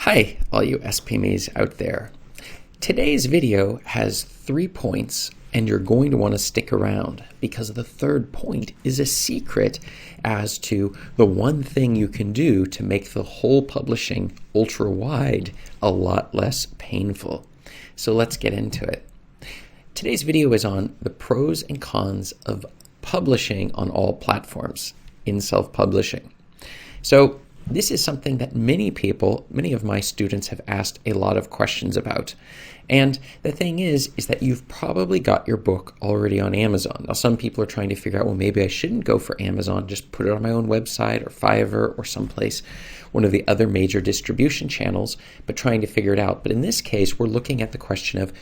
Hi, all you SPMEs out there. Today's video has 3 points, and you're going to want to stick around because the third point is a secret as to the one thing you can do to make the whole publishing ultra-wide a lot less painful. So let's get into it. Today's video is on the pros and cons of publishing on all platforms in self-publishing. So this is something that many of my students have asked a lot of questions about. And the thing is that you've probably got your book already on Amazon. Now, some people are trying to figure out, well, maybe I shouldn't go for Amazon, just put it on my own website or Fiverr or someplace, one of the other major distribution channels, but trying to figure it out. But in this case, we're looking at the question of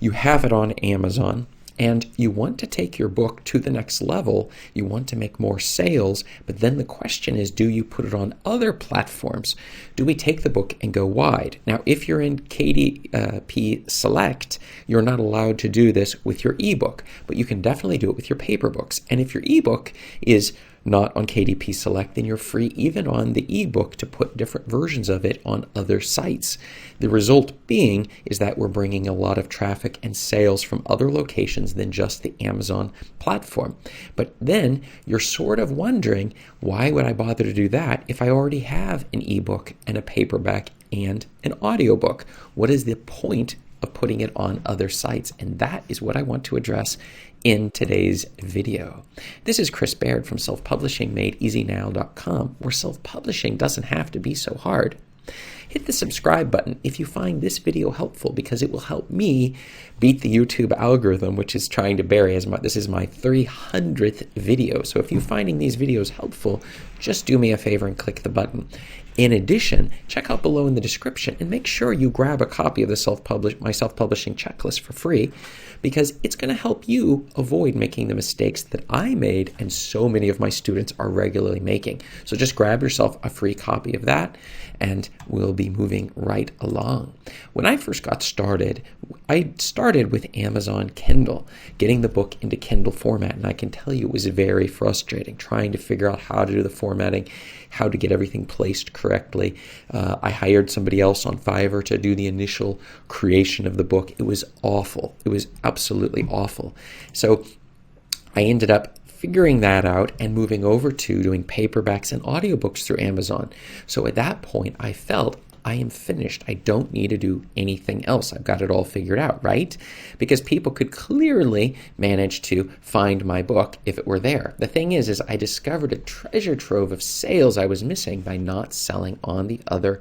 you have it on Amazon, and you want to take your book to the next level, you want to make more sales, but then the question is, do you put it on other platforms? Do we take the book and go wide? Now, if you're in KDP Select, you're not allowed to do this with your ebook, but you can definitely do it with your paper books. And if your ebook is not on KDP Select, then you're free even on the ebook to put different versions of it on other sites. The result being is that we're bringing a lot of traffic and sales from other locations than just the Amazon platform. But then you're sort of wondering, why would I bother to do that if I already have an ebook and a paperback and an audiobook? What is the point of putting it on other sites? And that is what I want to address in today's video. This is Chris Baird from selfpublishingmadeeasynow.com, where self-publishing doesn't have to be so hard. Hit the subscribe button if you find this video helpful, because it will help me beat the YouTube algorithm, which is trying to bury this is my 300th video. So if you're finding these videos helpful, just do me a favor and click the button. In addition, check out below in the description and make sure you grab a copy of the my self-publishing checklist for free, because it's going to help you avoid making the mistakes that I made and so many of my students are regularly making. So just grab yourself a free copy of that and we'll be moving right along. When I first got started, I started with Amazon Kindle, getting the book into Kindle format, and I can tell you it was very frustrating trying to figure out how to do the formatting, how to get everything placed correctly. I hired somebody else on Fiverr to do the initial creation of the book. It was awful. It was absolutely awful. So I ended up figuring that out and moving over to doing paperbacks and audiobooks through Amazon. So at that point, I felt I am finished. I don't need to do anything else. I've got it all figured out, right? Because people could clearly manage to find my book if it were there. The thing is I discovered a treasure trove of sales I was missing by not selling on the other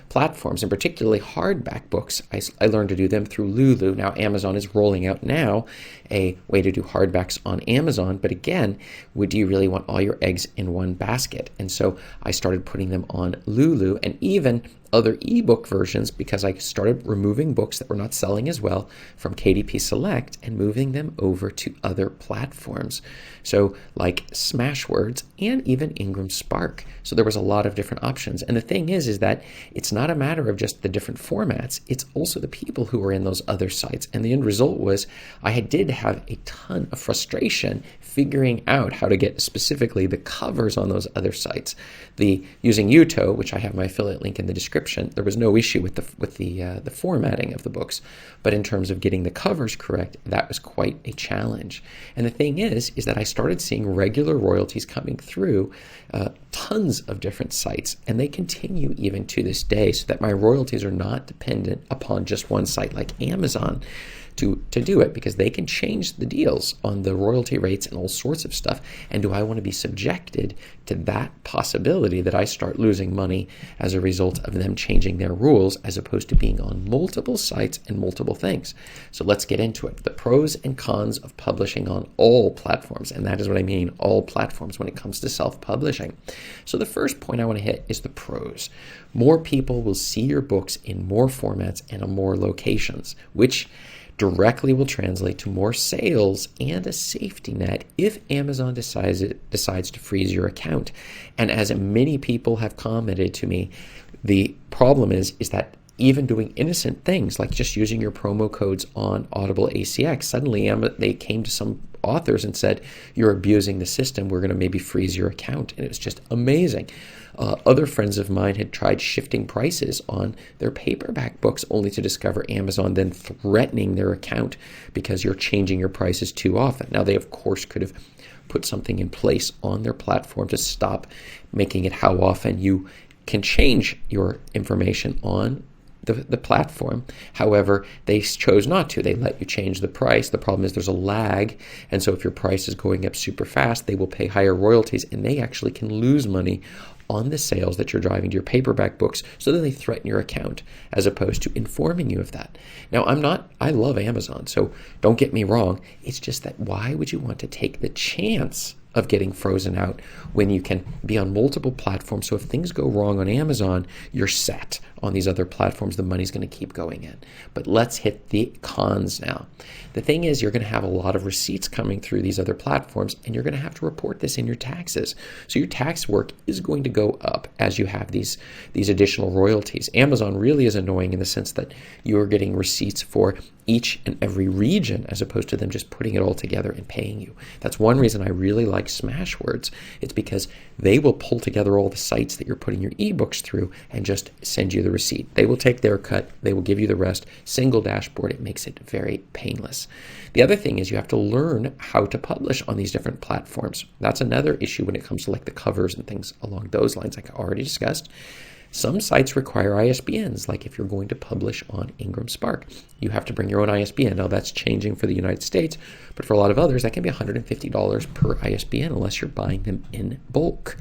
platforms, and particularly hardback books. I learned to do them through Lulu. Now Amazon is rolling out now a way to do hardbacks on Amazon, but again, do you really want all your eggs in one basket? And so I started putting them on Lulu and even other ebook versions, because I started removing books that were not selling as well from KDP Select and moving them over to other platforms. So like Smashwords and even Ingram Spark. So there was a lot of different options. And the thing is that it's not a matter of just the different formats, it's also the people who are in those other sites. And the end result was I did have a ton of frustration figuring out how to get specifically the covers on those other sites. Using Uto, which I have my affiliate link in the description, there was no issue with the formatting of the books, but in terms of getting the covers correct, that was quite a challenge. And the thing is that I started seeing regular royalties coming through tons of different sites, and they continue even to this day, so that my royalties are not dependent upon just one site like Amazon to do it, because they can change the deals on the royalty rates and all sorts of stuff. And do I want to be subjected to that possibility that I start losing money as a result of them changing their rules, as opposed to being on multiple sites and multiple things? So let's get into it. The pros and cons of publishing on all platforms, and that is what I mean, all platforms when it comes to self-publishing. So the first point I want to hit is the pros. More people will see your books in more formats and on more locations, which directly will translate to more sales and a safety net if Amazon decides to freeze your account. And as many people have commented to me, the problem is that even doing innocent things like just using your promo codes on Audible ACX, suddenly they came to some authors and said, you're abusing the system, we're going to maybe freeze your account. And it was just amazing. Other friends of mine had tried shifting prices on their paperback books only to discover Amazon then threatening their account because you're changing your prices too often. Now, they, of course, could have put something in place on their platform to stop making it how often you can change your information on the platform. However, they chose not to. They let you change the price. The problem is there's a lag, and so if your price is going up super fast, they will pay higher royalties, and they actually can lose money on the sales that you're driving to your paperback books, so then they threaten your account as opposed to informing you of that. Now, I love Amazon, so don't get me wrong. It's just that why would you want to take the chance of getting frozen out when you can be on multiple platforms? So if things go wrong on Amazon, you're set. On these other platforms, the money's going to keep going in. But let's hit the cons now. The thing is, you're going to have a lot of receipts coming through these other platforms, and you're going to have to report this in your taxes. So your tax work is going to go up as you have these additional royalties. Amazon really is annoying in the sense that you're getting receipts for each and every region as opposed to them just putting it all together and paying you. That's one reason I really like Smashwords. It's because they will pull together all the sites that you're putting your ebooks through and just send you the receipt. They will take their cut. They will give you the rest. Single dashboard. It makes it very painless. The other thing is you have to learn how to publish on these different platforms. That's another issue when it comes to like the covers and things along those lines, like I already discussed. Some sites require ISBNs, like if you're going to publish on Ingram Spark. You have to bring your own ISBN. Now, that's changing for the United States, but for a lot of others, that can be $150 per ISBN unless you're buying them in bulk.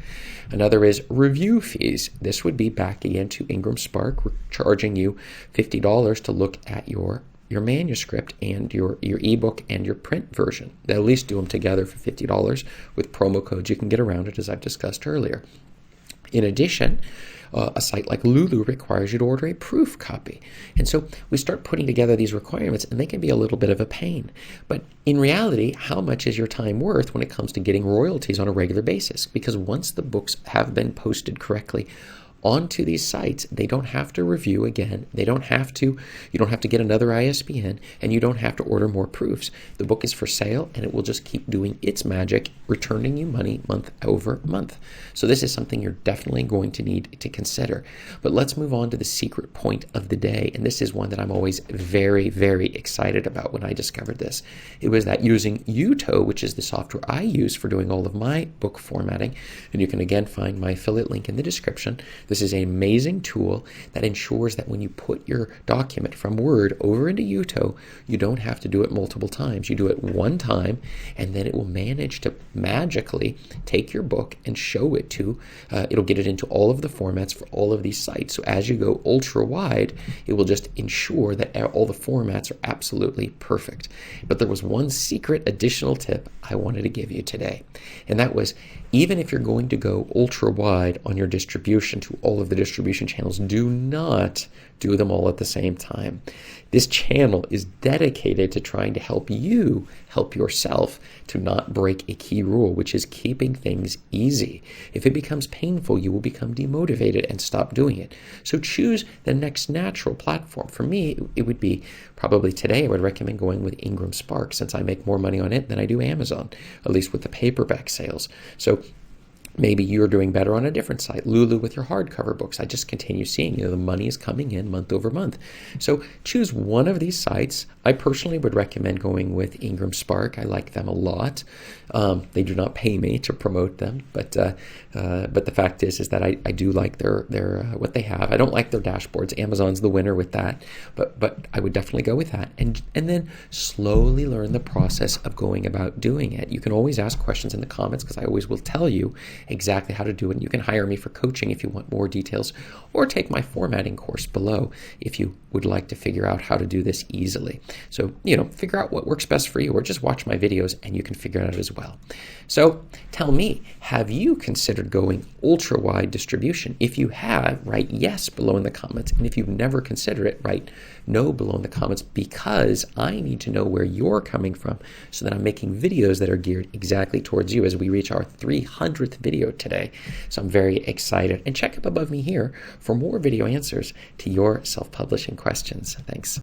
Another is review fees. This would be back again to Ingram Spark. We're charging you $50 to look at your manuscript and your ebook and your print version. They'll at least do them together for $50 with promo codes. You can get around it, as I've discussed earlier. In addition, a site like Lulu requires you to order a proof copy. And so we start putting together these requirements, and they can be a little bit of a pain. But in reality, how much is your time worth when it comes to getting royalties on a regular basis? Because once the books have been posted correctly onto these sites, they don't have to review again. You don't have to get another ISBN, and you don't have to order more proofs. The book is for sale, and it will just keep doing its magic, returning you money month over month. So this is something you're definitely going to need to consider. But let's move on to the secret point of the day, and this is one that I'm always very, very excited about when I discovered this. It was that using Uto, which is the software I use for doing all of my book formatting, and you can again find my affiliate link in the description. This is an amazing tool that ensures that when you put your document from Word over into Uto, you don't have to do it multiple times. You do it one time, and then it will manage to magically take your book and show it to, it'll get it into all of the formats for all of these sites. So as you go ultra wide, it will just ensure that all the formats are absolutely perfect. But there was one secret additional tip I wanted to give you today, and that was, even if you're going to go ultra wide on your distribution to all of the distribution channels, do not do them all at the same time. This channel is dedicated to trying to help you help yourself to not break a key rule, which is keeping things easy. If it becomes painful, you will become demotivated and stop doing it. So choose the next natural platform. For me, it would be probably today I would recommend going with Ingram Spark, since I make more money on it than I do Amazon, at least with the paperback sales. So maybe you're doing better on a different site, Lulu with your hardcover books. I just continue seeing, the money is coming in month over month. So choose one of these sites. I personally would recommend going with Ingram Spark. I like them a lot. They do not pay me to promote them, but the fact is that I do like their what they have. I don't like their dashboards. Amazon's the winner with that, but I would definitely go with that, and then slowly learn the process of going about doing it. You can always ask questions in the comments, because I always will tell you exactly how to do it. And you can hire me for coaching if you want more details, or take my formatting course below if you would like to figure out how to do this easily. So, figure out what works best for you, or just watch my videos and you can figure it out as well. So tell me, have you considered going ultra wide distribution? If you have, write yes below in the comments. And if you've never considered it, write no below in the comments, because I need to know where you're coming from so that I'm making videos that are geared exactly towards you as we reach our 300th video today. So I'm very excited. And check up above me here for more video answers to your self-publishing questions. Thanks.